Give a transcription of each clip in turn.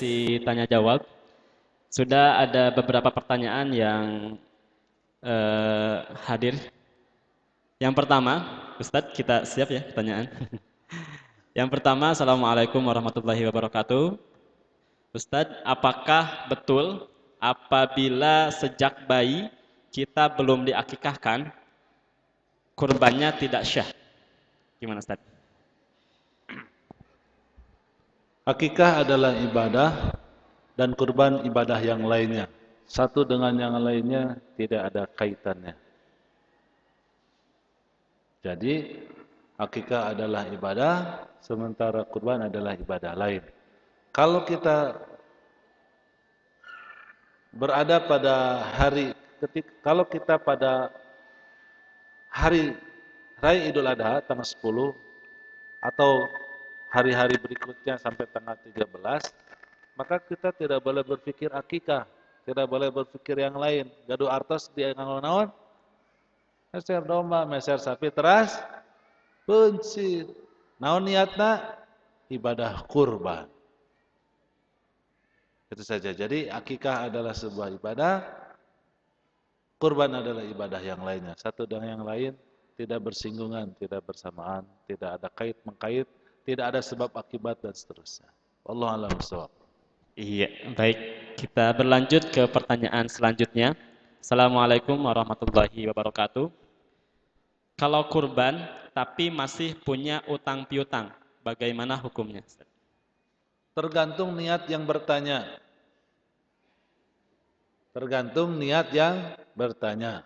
Si tanya jawab. Sudah ada beberapa pertanyaan yang hadir. Yang pertama, Ustadz, kita siap ya pertanyaan. Yang pertama, Assalamualaikum warahmatullahi wabarakatuh. Ustadz, apakah betul apabila sejak bayi kita belum diakikahkan, kurbannya tidak syah? Gimana Ustadz? Akikah adalah ibadah dan kurban ibadah yang lainnya. Satu dengan yang lainnya tidak ada kaitannya. Jadi, akikah adalah ibadah, sementara kurban adalah ibadah lain. Kalau kita berada pada kalau kita pada hari Raya Idul Adha tanggal 10 atau hari-hari berikutnya sampai tanggal 13, maka kita tidak boleh berpikir akikah, tidak boleh berpikir yang lain. Gaduh artos dia ngalawan, meser domba, meser sapi teras, pencir. Naon niatna? Ibadah kurban. Itu saja. Jadi akikah adalah sebuah ibadah, kurban adalah ibadah yang lainnya. Satu dengan yang lain tidak bersinggungan, tidak bersamaan, tidak ada kait-mengkait, tidak ada sebab akibat dan seterusnya. Wallahu a'lam bishawab. Iya, baik. Kita berlanjut ke pertanyaan selanjutnya. Assalamualaikum warahmatullahi wabarakatuh. Kalau kurban tapi masih punya utang piutang, bagaimana hukumnya? Tergantung niat yang bertanya. Tergantung niat yang bertanya.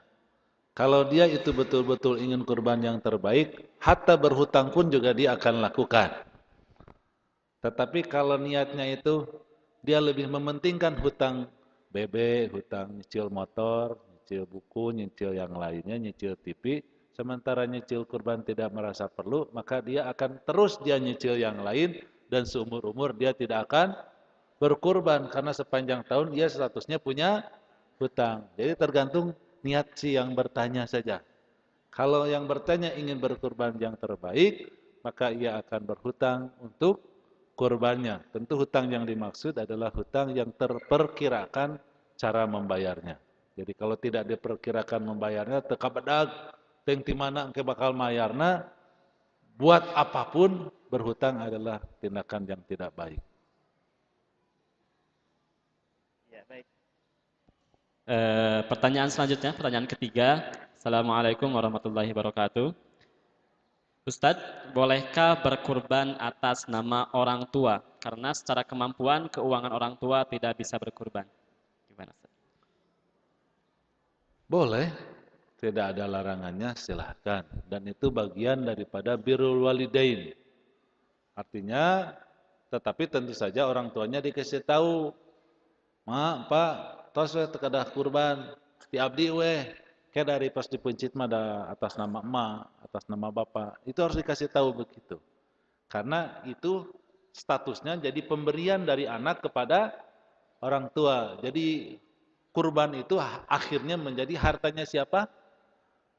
Kalau dia itu betul-betul ingin kurban yang terbaik, hatta berhutang pun juga dia akan lakukan. Tetapi kalau niatnya itu dia lebih mementingkan hutang BB, hutang nyicil motor, nyicil buku, nyicil yang lainnya, nyicil TV, sementara nyicil kurban tidak merasa perlu, maka dia akan terus dia nyicil yang lain dan seumur-umur dia tidak akan berkurban karena sepanjang tahun dia statusnya punya hutang. Jadi tergantung niat si yang bertanya saja. Kalau yang bertanya ingin berkurban yang terbaik, maka ia akan berhutang untuk kurbannya. Tentu hutang yang dimaksud adalah hutang yang terperkirakan cara membayarnya. Jadi kalau tidak diperkirakan membayarnya, teka bedag, teng di mana engke bakal mayarna, buat apapun berhutang adalah tindakan yang tidak baik. Ya, baik. Pertanyaan selanjutnya, pertanyaan ketiga. Assalamualaikum warahmatullahi wabarakatuh. Ustadz, bolehkah berkurban atas nama orang tua? Karena secara kemampuan keuangan orang tua tidak bisa berkurban. Gimana Ustadz? Boleh, tidak ada larangannya, silahkan. Dan itu bagian daripada birrul walidain. Artinya, tetapi tentu saja orang tuanya dikasih tahu, "Ma, Pak, tos we tekadah kurban, ti abdi we." Kayak dari pas dipencit mah ada atas nama emak, atas nama bapak. Itu harus dikasih tahu begitu. Karena itu statusnya jadi pemberian dari anak kepada orang tua. Jadi kurban itu akhirnya menjadi hartanya siapa?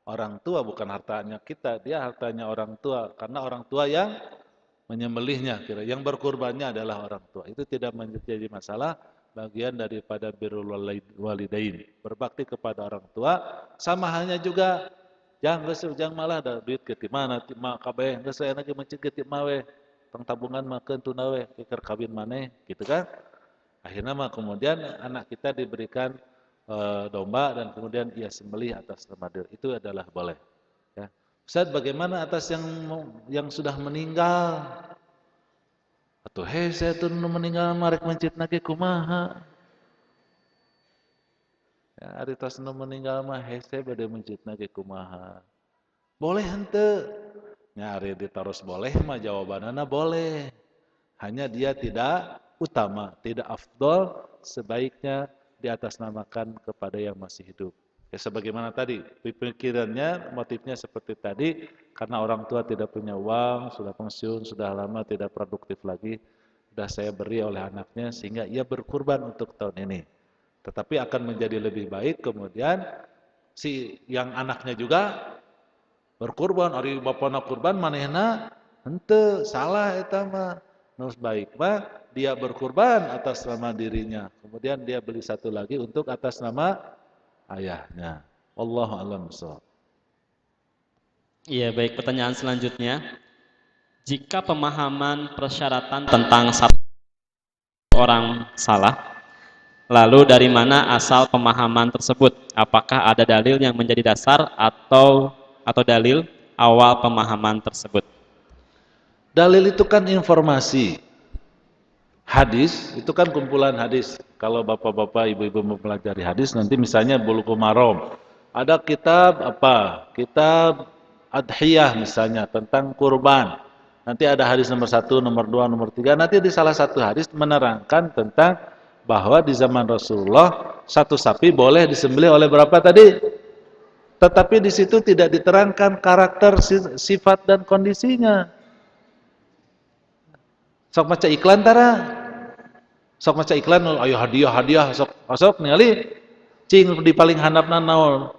Orang tua, bukan hartanya kita. Dia hartanya orang tua. Karena orang tua yang menyembelihnya, yang berkurbannya adalah orang tua. Itu tidak menjadi masalah, bagian daripada birrul walidain, berbakti kepada orang tua. Sama halnya juga jangan malah ada duit ke mana mak kabeh geus aya lagi mencit ke mawe tong tabungan makeun tuna we keur kawin maneh gitu kan. Akhirnya mah kemudian anak kita diberikan domba dan kemudian ia sembelih atas nama dia. Itu adalah boleh. Ya. Ustaz, bagaimana atas yang sudah meninggal? Atuh saya tuh meninggal marek mencit nage kumaha? Ya, ari tos nu meninggal mah hese bade mencit nage kumaha? Boleh henteu. Nyari ditaros boleh mah jawabanana boleh. Hanya dia tidak utama, tidak afdol, sebaiknya diatasnamakan kepada yang masih hidup. Ya sebagaimana tadi, pikirannya, motifnya seperti tadi, karena orang tua tidak punya uang, sudah pensiun, sudah lama tidak produktif lagi, sudah saya beri oleh anaknya sehingga ia berkurban untuk tahun ini. Tetapi akan menjadi lebih baik kemudian si yang anaknya juga berkurban, ari bapana kurban manehna henteu, salah eta mah. Nu baik mah dia berkurban atas nama dirinya. Kemudian dia beli satu lagi untuk atas nama ayahnya. Wallahu a'lam bishawab. Iya, baik. Pertanyaan selanjutnya, jika pemahaman persyaratan tentang satu orang salah, lalu dari mana asal pemahaman tersebut? Apakah ada dalil yang menjadi dasar atau dalil awal pemahaman tersebut? Dalil itu kan informasi. Hadis itu kan kumpulan hadis. Kalau bapak-bapak, ibu-ibu mempelajari hadis, nanti misalnya Bulughul Maram, ada kitab apa? Kitab Adhiyah misalnya tentang kurban. Nanti ada hadis nomor 1, nomor 2, nomor 3. Nanti di salah satu hadis menerangkan tentang bahwa di zaman Rasulullah satu sapi boleh disembelih oleh berapa tadi? Tetapi di situ tidak diterangkan karakter, sifat dan kondisinya. Sok maca iklan tara. Sok maca iklan ayo hadiah sok ningali cing di paling handapna naon?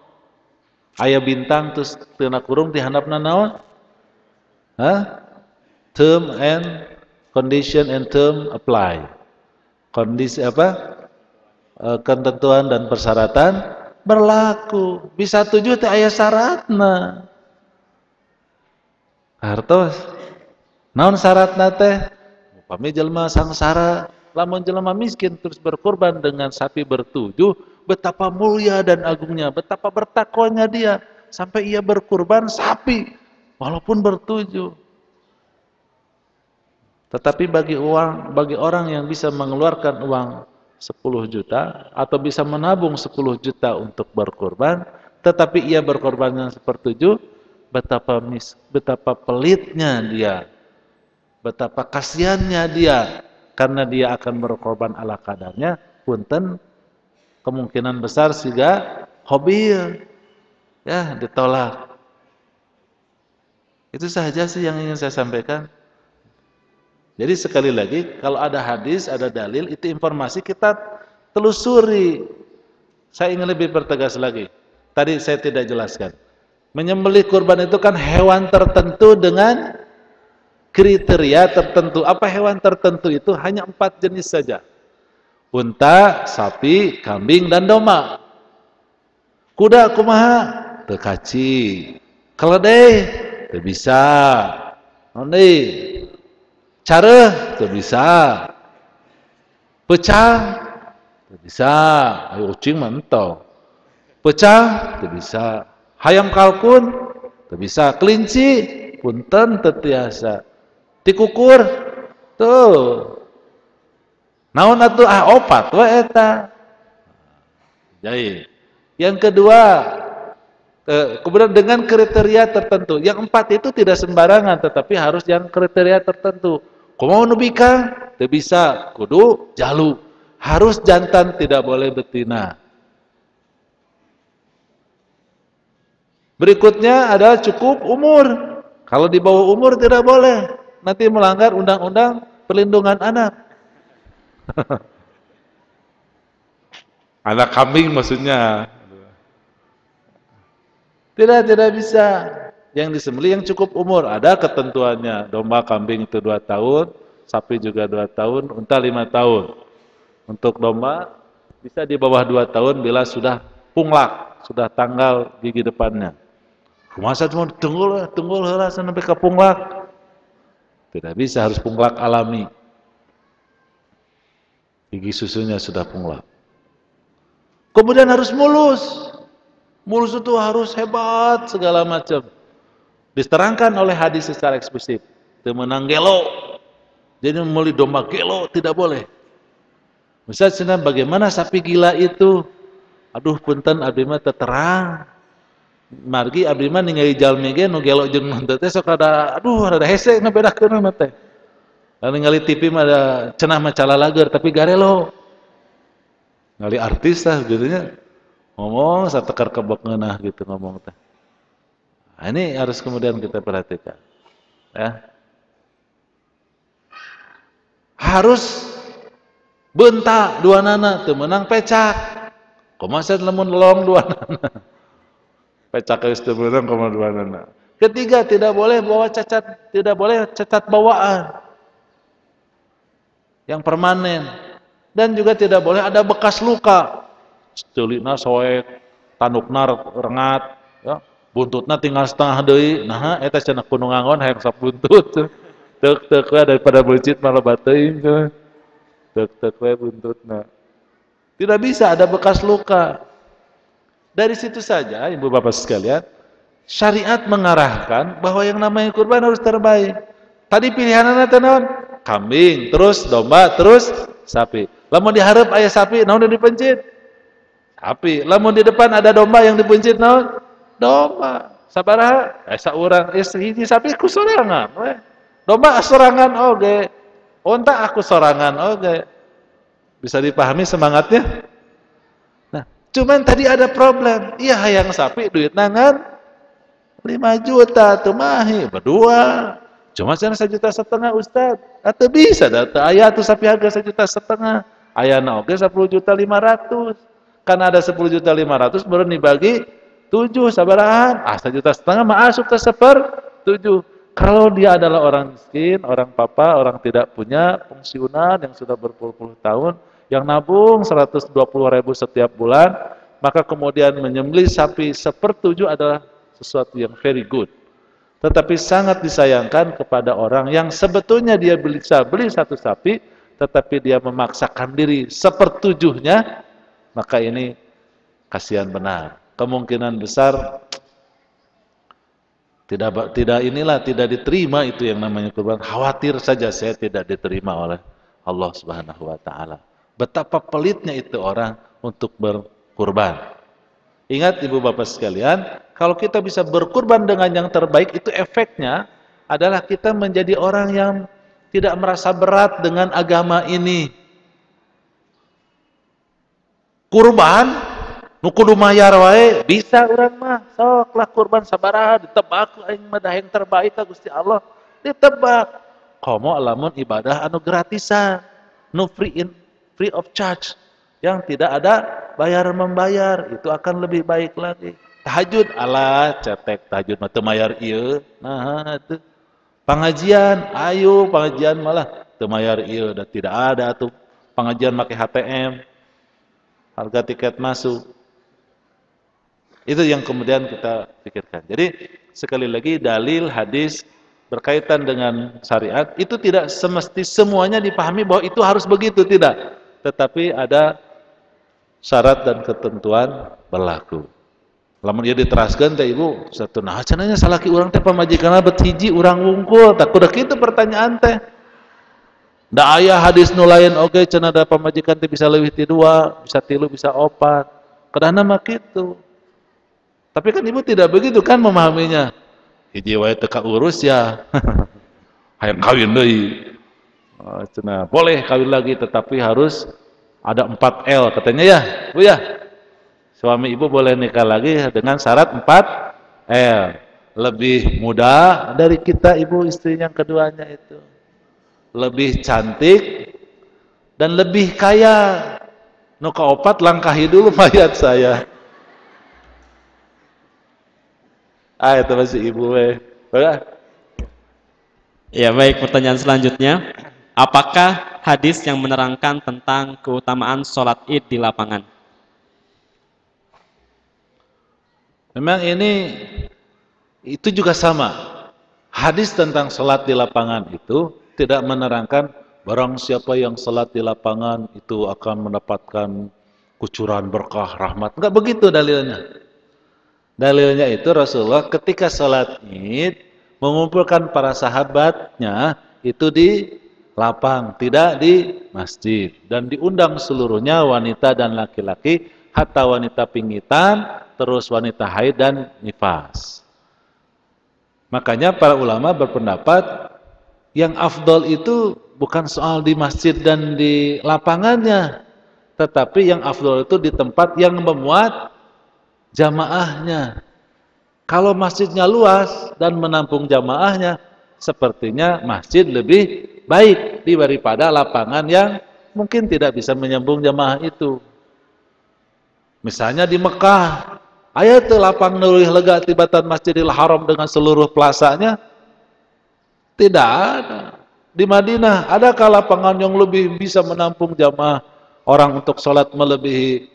Aya bintang terus teu kurung di handapna naon? Hah? Term and condition and term apply. Kondisi apa? Ketentuan dan persyaratan berlaku. Bisa 7 teh aya syaratna. Hartos. Naon syaratna teh? Upami jelema sangsara, lamun jelema miskin terus berkorban dengan sapi bertujuh, betapa mulia dan agungnya, betapa bertakwanya dia sampai ia berkorban sapi walaupun bertujuh. Tetapi bagi orang yang bisa mengeluarkan uang 10 juta atau bisa menabung 10 juta untuk berkorban, tetapi ia berkorbannya sepertujuh, betapa pelitnya dia. Betapa kasihannya dia karena dia akan berkorban ala kadarnya, punten kemungkinan besar siga hobil ya ditolak. Itu saja sih yang ingin saya sampaikan. Jadi sekali lagi kalau ada hadis, ada dalil, itu informasi kita telusuri. Saya ingin lebih pertegas lagi. Tadi saya tidak jelaskan. Menyembelih kurban itu kan hewan tertentu dengan kriteria tertentu. Apa hewan tertentu itu? Hanya 4 jenis saja. Unta, sapi, kambing, dan domba. Kuda kumaha? Teu kaci. Keledai? Teu bisa. Naon Careuh? Teu bisa. Pecang? Teu bisa. Ayo ucing mah entong. Pecang? Teu bisa. Hayam kalkun? Teu bisa. Kelinci? Punten teu tiasa. Dikukur tuh naon atuh opat we eta. Jadi yang kedua kemudian dengan kriteria tertentu. Yang 4 itu tidak sembarangan tetapi harus yang kriteria tertentu. Kumaha nu bikang? Teu bisa, kudu jalu. Harus jantan, tidak boleh betina. Berikutnya adalah cukup umur. Kalau di bawah umur tidak boleh. Nanti melanggar undang-undang perlindungan anak. Anak kambing maksudnya. Tidak bisa. Yang disembelih yang cukup umur. Ada ketentuannya. Domba kambing itu 2 tahun. Sapi juga 2 tahun. Unta 5 tahun. Untuk domba bisa di bawah 2 tahun bila sudah punglak. Sudah tanggal gigi depannya. Masa cuma tunggul heula sampai ke punglak. Tidak bisa, harus punglak alami. Gigi susunya sudah punglak. Kemudian harus mulus. Mulus itu harus hebat segala macam. Diterangkan oleh hadis secara eksplisit. Teu meunang gelo. Jadi membeli domba gelo tidak boleh. Misalnya bagaimana sapi gila itu? Aduh punten abdi mah teu terang. Margi abdi mah ningali jalmi ge nu gelo jeung nu teh sok ada rada hese ngabedakeun mah teh. Lalu ningali TV mah ada cenah mah calalager tapi garelo. Ngali artis tah gitu nya. Ngomong satekar kebek ngeunah gitu ngomong teh. Nah, ini harus kemudian kita perhatikan. Ya. Harus beunta duanana teu meunang pecak. Kumaha lamun lolong duanana. Pecak geus teu meunang kumaha duanana. Ketiga, tidak boleh bawa cacat, tidak boleh cacat bawaan. yang permanen. Dan juga tidak boleh ada bekas luka. Ceulina soek, tandukna rengat, ya. Buntutna tinggal setengah deui. Nah, eta cenah kudu ngangon hayang sok buntut. Teuk-teuk we daripada beujit malah bateuing tuh. Teuk-teuk we buntutna. Tidak bisa ada bekas luka. Dari situ saja, Ibu Bapak sekalian, syariat mengarahkan bahwa yang namanya kurban harus terbaik. Tadi pilihanana teh naon? Kambing, terus domba, terus sapi. Lamun diharap aya sapi, naon dipencit? Sapi. Lamun di depan ada domba yang dipencit naon? Domba. Sabaraha? Saurang hiji sapi ku sorangan we. Domba sorangan oge. Onta aku sorangan oge. Bisa dipahami semangatnya? Nah, cuman tadi ada problem. Iya hayang sapi duit nangan 5 juta tuh mahi berdua. Cuma sana 1,5 juta Ustaz. Atau bisa data aya tuh sapi harga 1,5 juta. Ayana oge 10,5 juta. Karena ada 10,5 juta baru dibagi 7 sabarahan. 1,5 juta mah asup ke 1/7. Kalau dia adalah orang miskin, orang papa, orang tidak punya pensiunan yang sudah berpuluh-puluh tahun, yang nabung 120.000 setiap bulan, maka kemudian menyembelih sapi 1/7 adalah sesuatu yang very good. Tetapi sangat disayangkan kepada orang yang sebetulnya dia bisa beli satu sapi, tetapi dia memaksakan diri 1/7-nya, maka ini kasihan benar. Kemungkinan besar tidak diterima itu yang namanya kurban. Khawatir saja saya tidak diterima oleh Allah Subhanahu wa taala. Betapa pelitnya itu orang untuk berkurban. Ingat Ibu Bapak sekalian, kalau kita bisa berkurban dengan yang terbaik, itu efeknya adalah kita menjadi orang yang tidak merasa berat dengan agama ini. Kurban nu kudu mayar wae, bisa urang mah soklah kurban sabaraha ditebak aing mah yang terbaik ka Gusti Allah, ditebak. Komo lamun ibadah anu gratisan, nu free of charge, yang tidak ada bayar membayar, itu akan lebih baik lagi. Tahajud alah cetek tahajud mah teu mayar ieu. Nah, itu pengajian, ayo pengajian malah teu mayar ieu, dan tidak ada tuh pengajian pakai HTM. Harga tiket masuk. Itu yang kemudian kita pikirkan. Jadi sekali lagi dalil hadis berkaitan dengan syariat itu tidak semesti semuanya dipahami bahwa itu harus begitu, tidak. Tetapi ada syarat dan ketentuan berlaku. Lamun dia diteraskan teh Ibu, satu nah cenanya salaki urang teh pamajikanna bet hiji urang wungkul, tak kudu kitu pertanyaan teh. Da aya hadis nu lain oge cenah da pamajikan teh bisa leuwih ti 2, bisa 3, bisa 4. Kadahna mah kitu. Tapi kan Ibu tidak begitu kan memahaminya. Hiji wae teu kaurus ya. Hayang kawin deui. Cenah boleh kawin lagi tetapi harus ada 4L katanya ya, Bu ya. Suami Ibu boleh nikah lagi dengan syarat 4L. Lebih muda dari kita Ibu istri yang keduanya itu. Lebih cantik dan lebih kaya. Nu kaopat langkahi dulu mayat saya. Itu masih Ibu we. Ya baik, pertanyaan selanjutnya. Apakah hadis yang menerangkan tentang keutamaan sholat id di lapangan? Memang itu juga sama. Hadis tentang sholat di lapangan itu tidak menerangkan barang siapa yang sholat di lapangan itu akan mendapatkan kucuran berkah rahmat. Enggak begitu dalilnya. Dalilnya itu Rasulullah ketika sholat id mengumpulkan para sahabatnya itu di lapang, tidak di masjid, dan diundang seluruhnya wanita dan laki-laki, hatta wanita pingitan, terus wanita haid dan nifas. Makanya para ulama berpendapat yang afdol itu bukan soal di masjid dan di lapangannya, tetapi yang afdol itu di tempat yang memuat jamaahnya. Kalau masjidnya luas dan menampung jamaahnya, sepertinya masjid lebih baik daripada lapangan yang mungkin tidak bisa menyambung jamaah itu. Misalnya di Mekah, aya teu lapang leuwih lega tibatan Masjidil Haram dengan seluruh plasanya? Tidak ada. Di Madinah, adakah lapangan yang lebih bisa menampung jamaah orang untuk sholat melebihi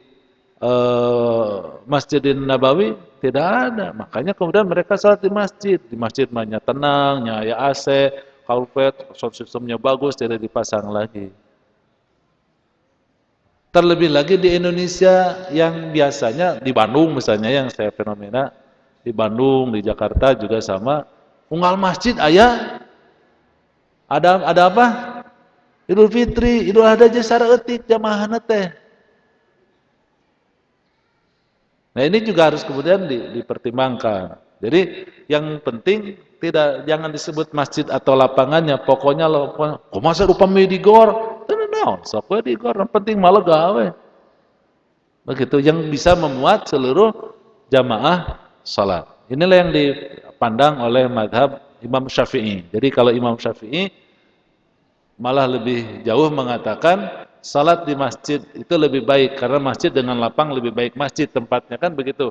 Masjidin Nabawi? Tidak ada. Makanya kemudian mereka sholat di masjid. Di masjid mainnya tenang, nyaya AC, karpet, sound systemnya bagus, tidak dipasang lagi. Terlebih lagi di Indonesia yang biasanya di Bandung misalnya yang saya fenomena di Bandung, di Jakarta juga sama. Unggal masjid ayah ada apa? Idul Fitri, Idul Adha aja sareeutik jamaahna teh. Nah, ini juga harus kemudian dipertimbangkan. Jadi yang penting jangan disebut masjid atau lapangannya, pokoknya kok masa upami di gor? Teu naon, sok we di gor, yang penting malah gawe. Begitu yang bisa memuat seluruh jamaah salat. Inilah yang dipandang oleh mazhab Imam Syafi'i. Jadi kalau Imam Syafi'i malah lebih jauh mengatakan salat di masjid itu lebih baik karena masjid dengan lapang lebih baik masjid tempatnya kan begitu.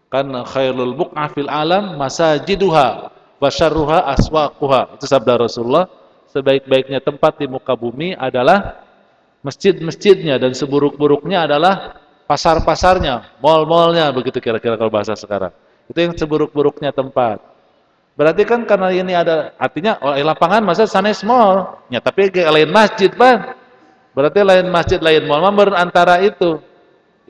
Kan khairul buq'a fil alam masajiduha wa syarruha aswaquha. Itu sabda Rasulullah, sebaik-baiknya tempat di muka bumi adalah masjid-masjidnya dan seburuk-buruknya adalah pasar-pasarnya, mal-malnya begitu kira-kira kalau bahasa sekarang. Itu yang seburuk-buruknya tempat. Berarti kan karena ini ada artinya lapangan masa sanes mall, ya tapi lain masjid Bang. Berarti lain masjid lain mall antara itu.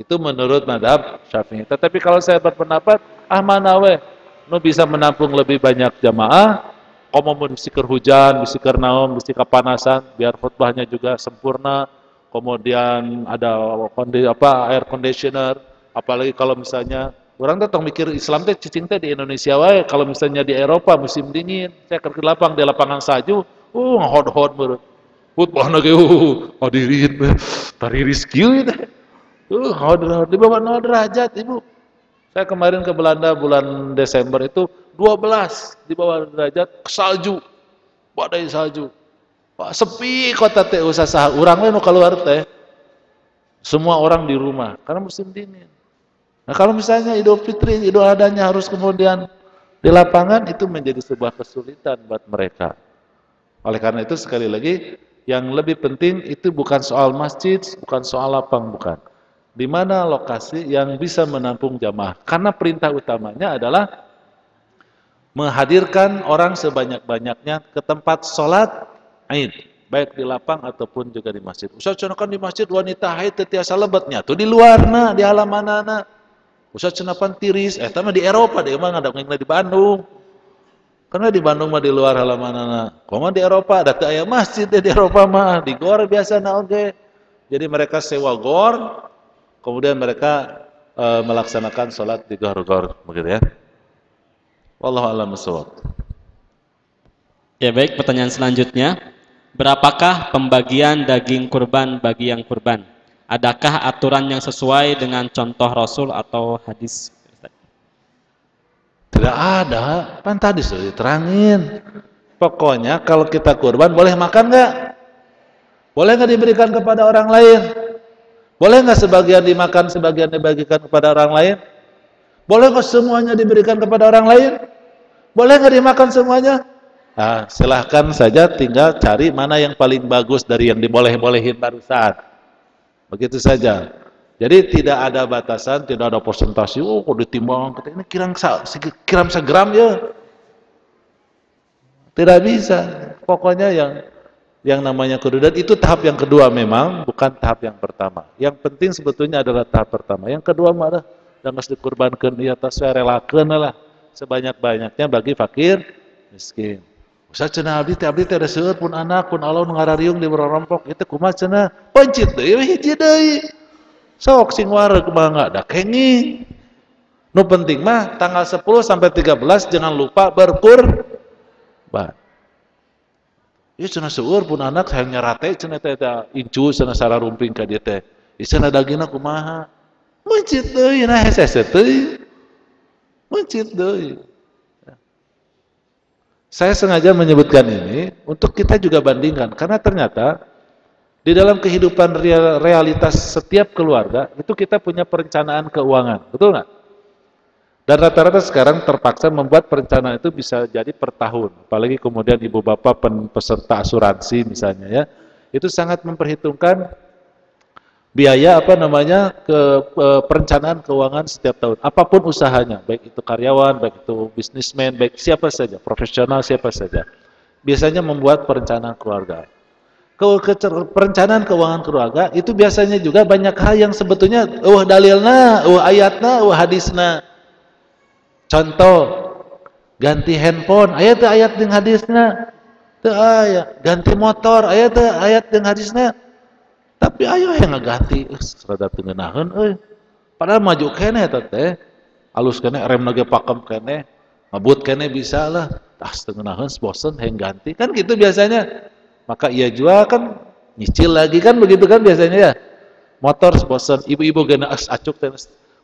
Itu menurut mazhab Syafi'i. Tetapi kalau saya berpendapat mana we nu bisa menampung lebih banyak jamaah, komo bisi keur hujan, bisi keur naon, bisi kapanasan, biar khutbahnya juga sempurna. Kemudian ada air conditioner, apalagi kalau misalnya orang tuh mikir Islam teh cicing teh di Indonesia wae. Kalau misalnya di Eropa musim dingin, saya kerja lapang di lapangan salju, ngehod-hod menurut. Khutbahna ge hadirin tari rizki teh. Hod di bawah 0 derajat, Ibu. Saya kemarin ke Belanda bulan Desember itu 12 di bawah derajat salju. Badai salju. Pak sepi kota teh usaha urang we nu keluar teh. Semua orang di rumah karena musim dingin. Nah, kalau misalnya Idul Fitri, Idul Adanya harus kemudian di lapangan, itu menjadi sebuah kesulitan buat mereka. Oleh karena itu sekali lagi, yang lebih penting itu bukan soal masjid, bukan soal lapang, bukan. Di mana lokasi yang bisa menampung jamaah. Karena perintah utamanya adalah menghadirkan orang sebanyak-banyaknya ke tempat sholat Aid, baik di lapang ataupun juga di masjid. Ustaz cenah di masjid wanita haid teu tiasa lebetnya, tuh di luarna, di halamanana. Ustaz cenapan tiris, mah di Eropa deh mah ngadengna di Bandung. Karena di Bandung mah di luar halamanana. Komo di Eropa ada teu aya masjid di Eropa mah, di gor biasana oge. Jadi mereka sewa gor, kemudian mereka melaksanakan sholat di gor-gor begitu ya. Wallahu a'lam bishawab. Ya baik, pertanyaan selanjutnya. Berapakah pembagian daging kurban bagi yang kurban? Adakah aturan yang sesuai dengan contoh Rasul atau hadis? Tidak ada, kan tadi sudah diterangin. Pokoknya kalau kita kurban boleh makan nggak? Boleh nggak diberikan kepada orang lain? Boleh nggak sebagian dimakan, sebagian dibagikan kepada orang lain? Boleh nggak semuanya diberikan kepada orang lain? Boleh nggak dimakan semuanya? Nah, silahkan saja tinggal cari mana yang paling bagus dari yang diboleh-bolehin barusan. Begitu saja. Jadi tidak ada batasan, tidak ada persentase. Oh, kok ditimbang ini kiram segram ya. Tidak bisa. Pokoknya yang namanya kududat itu tahap yang kedua memang, bukan tahap yang pertama. Yang penting sebetulnya adalah tahap pertama. Yang kedua malah dan harus dikurbankan di atas relakeun lah sebanyak-banyaknya bagi fakir miskin. Ustaz cenah abdi teh ada seueur pun anak pun Allah nu ngarariung di rorompok itu kumaha cenah pencit deui hiji deui. Sok sing wareg mah da kenging. Nu penting mah tanggal 10 sampai 13 jangan lupa berkurban. Ieu cenah seueur pun anak hayang nyarate cenah teh incu cenah sararumping ka dieu teh. Ieu cenah dagingna kumaha? Mencit deui nah hese teuy. Mencit deui. Saya sengaja menyebutkan ini untuk kita juga bandingkan karena ternyata di dalam kehidupan realitas setiap keluarga itu kita punya perencanaan keuangan, betul nggak? Dan rata-rata sekarang terpaksa membuat perencanaan itu bisa jadi per tahun. Apalagi kemudian ibu bapak peserta asuransi misalnya ya. Itu sangat memperhitungkan biaya perencanaan keuangan setiap tahun. Apapun usahanya, baik itu karyawan, baik itu bisnismen, baik siapa saja, profesional siapa saja. Biasanya membuat perencanaan keluarga. Perencanaan keuangan keluarga itu biasanya juga banyak hal yang sebetulnya dalilna, ayatna, hadisna. Contoh, ganti handphone, ayat dengan hadisna. Teu aya, ganti motor, ayat dengan hadisna. Tapi ayo yang ngaganti, rada teu ngeunaheun euy. Padahal maju keneh eta teh. Alus keneh rem lagi pakem keneh, ngebut keneh bisa lah. Teu ngeunaheun bosen hayang ganti. Kan gitu biasanya. Maka ia jual kan nyicil lagi kan begitu kan biasanya ya. Motor bosen, ibu-ibu gana acuk teh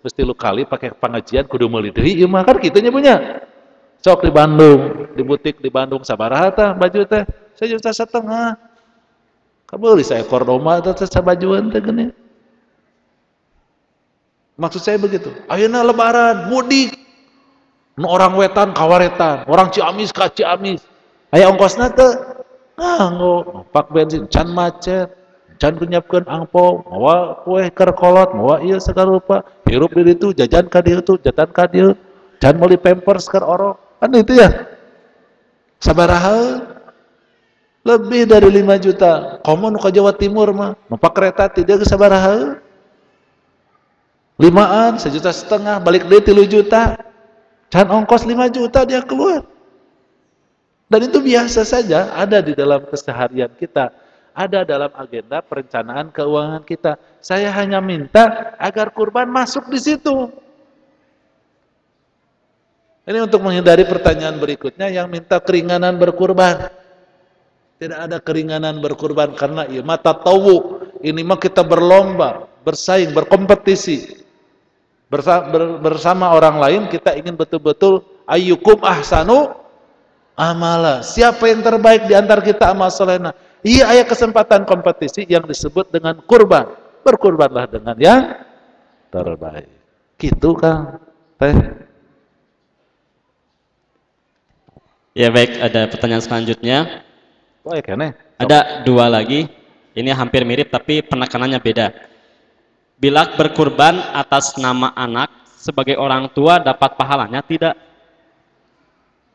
mesti lu kali pakai pengajian kudu meuli deui ieu mah kan kitu nya punya. Sok di Bandung, di butik di Bandung sabaraha tah baju teh? 1,5 juta. Kabeuli saekor domba teh sabajuan teh geuning. Maksud saya begitu. Ayeuna lebaran, mudik. Nu orang wetan kawaretan, orang Ciamis ka Ciamis. Aya ongkosna teu? Nganggo, pak bensin can macet. Can nyiapkeun angpau, mawa kue keur kolot, mawa ieu segala rupa, hirup di ditu, jajan ka dieu tuh, jajan ka dieu, can meuli pampers keur orok. Kan itu ya. Sabaraha? Lebih dari 5 juta. Komo nu ka Jawa Timur mah, numpak kereta ti dia ge sabaraha? 5-an, 1,5 juta, balik deui 3 juta. Can ongkos 5 juta dia keluar. Dan itu biasa saja ada di dalam keseharian kita. Ada dalam agenda perencanaan keuangan kita. Saya hanya minta agar kurban masuk di situ. Ini untuk menghindari pertanyaan berikutnya yang minta keringanan berkurban. Tidak ada keringanan berkurban karena ieu mah tatawu. Ini mah kita berlomba, bersaing, berkompetisi. Bersama orang lain kita ingin betul-betul ayyukum ahsanu amala. Siapa yang terbaik di antara kita amal solehna? Iya, ada kesempatan kompetisi yang disebut dengan kurban. Berkurbanlah dengan yang terbaik. Gitu Kang. Ya baik, ada pertanyaan selanjutnya. Ada 2 lagi. Ini hampir mirip tapi penekanannya beda. Bila berkurban atas nama anak sebagai orang tua dapat pahalanya tidak?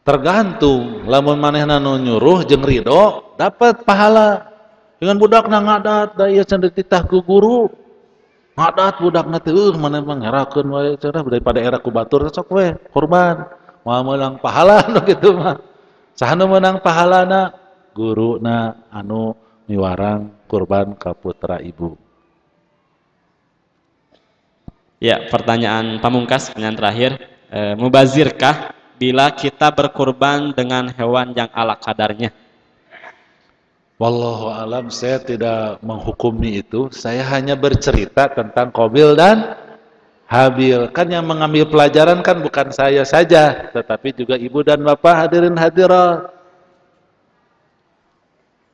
Tergantung, lamun manehna nu nyuruh jeung ridho dapat pahala. Dengan budakna ngadat da ieu can dititah ku guru. Ngadat budakna teh maneh mangerakeun wae cenah daripada era ku batur sok we kurban. Moal meunang pahala nu kitu mah. Saha nu meunang pahalana? Guruna anu miwarang kurban ka putra ibu. Ya, pertanyaan pamungkas, pertanyaan terakhir. Mubazirkah bila kita berkurban dengan hewan yang ala kadarnya? Wallahu alam, saya tidak menghukumi itu. Saya hanya bercerita tentang Qabil dan Habil. Kan yang mengambil pelajaran kan bukan saya saja, tetapi juga ibu dan bapak hadirin hadirat.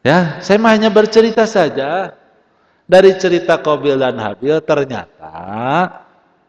Ya, saya hanya bercerita saja. Dari cerita Qabil dan Habil ternyata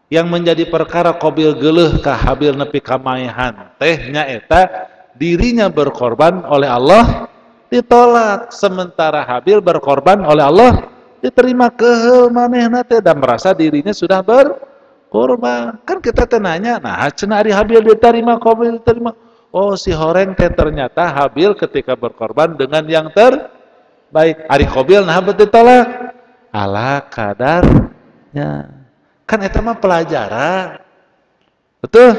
yang menjadi perkara Qabil geuleuh ka Habil nepi ka maehan teh nyaeta dirinya berkorban oleh Allah ditolak, sementara Habil berkorban oleh Allah diterima. Keheul manehna teh dan merasa dirinya sudah berkorban. Kan kita teh nanya, nah cenah ari Habil diterima, Qabil diterima. Oh si horeng teh ternyata Habil ketika berkorban dengan yang terbaik. Ari Qabil nah ditolak ala kadarnya. Kan eta mah pelajaran. Betul?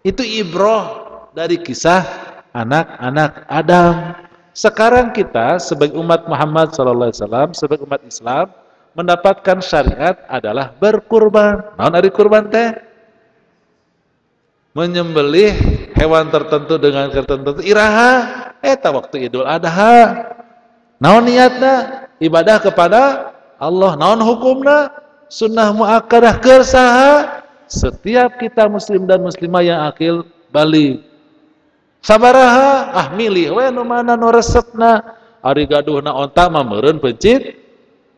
Itu ibroh dari kisah anak-anak Adam. Sekarang kita sebagai umat Muhammad SAW, sebagai umat Islam, mendapatkan syariat adalah berkurban. Naon ari kurban teh? Menyembelih hewan tertentu dengan tertentu. Iraha eta waktu Idul Adha. Naon niatna? Ibadah kepada Allah. Naon hukumna? Sunnah muakkadah keur saha? Setiap kita muslim dan muslimah yang akil balik. Sabaraha? Ah milih we nu mana nu resepna. Ari gaduhna onta mah meureun pencit.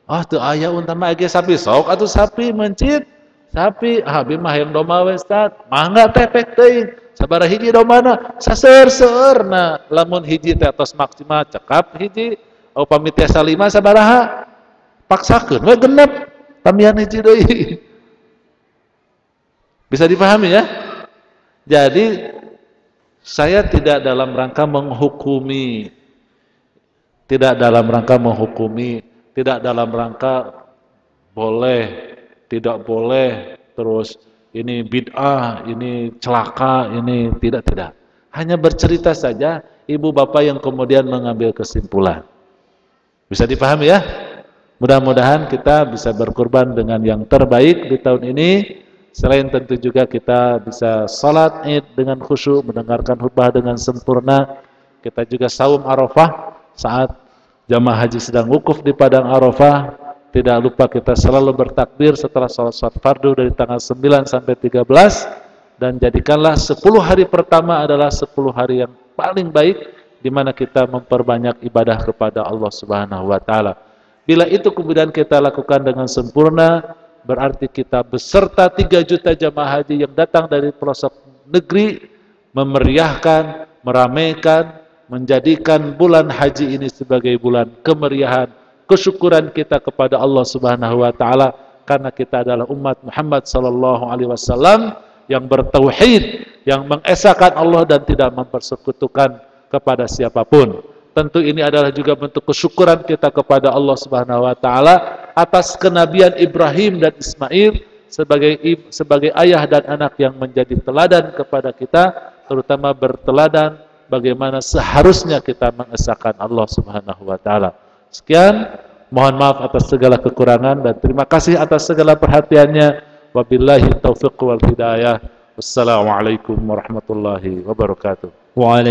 Ah teu aya unta mah age sapi sok atuh sapi mencit. Tapi habis mah yang doma we Ustaz, mangga tepek teuing. Sabaraha hiji domana, saseurna lamun hiji teh tos maksimal cekap hiji, upami tiasa 5 sabaraha? Paksakeun we genep, tambihan hiji deui. Bisa dipahami ya? Jadi saya tidak dalam rangka menghukumi, tidak dalam rangka boleh, tidak boleh, terus ini bid'ah, ini celaka, ini tidak. Hanya bercerita saja ibu bapak yang kemudian mengambil kesimpulan. Bisa dipahami ya? Mudah-mudahan kita bisa berkurban dengan yang terbaik di tahun ini. Selain tentu juga kita bisa salat Id dengan khusyuk, mendengarkan khutbah dengan sempurna. Kita juga saum Arafah saat jamaah haji sedang wukuf di padang Arafah. Tidak lupa kita selalu bertakbir setelah salat fardu dari tanggal 9 sampai 13, dan jadikanlah 10 hari pertama adalah 10 hari yang paling baik di mana kita memperbanyak ibadah kepada Allah Subhanahu wa taala. Bila itu kemudian kita lakukan dengan sempurna, berarti kita beserta 3 juta jamaah haji yang datang dari pelosok negeri memeriahkan, meramaikan, menjadikan bulan haji ini sebagai bulan kemeriahan, kesyukuran kita kepada Allah Subhanahu wa taala karena kita adalah umat Muhammad sallallahu alaihi wasallam yang bertauhid, yang mengesahkan Allah dan tidak mempersekutukan kepada siapapun. Tentu ini adalah juga bentuk kesyukuran kita kepada Allah Subhanahu wa taala atas kenabian Ibrahim dan Ismail sebagai ayah dan anak yang menjadi teladan kepada kita, terutama berteladan bagaimana seharusnya kita mengesahkan Allah Subhanahu wa taala. Sekian, mohon maaf atas segala kekurangan dan terima kasih atas segala perhatiannya. Wabillahi taufiq wal hidayah. Wassalamualaikum warahmatullahi wabarakatuh.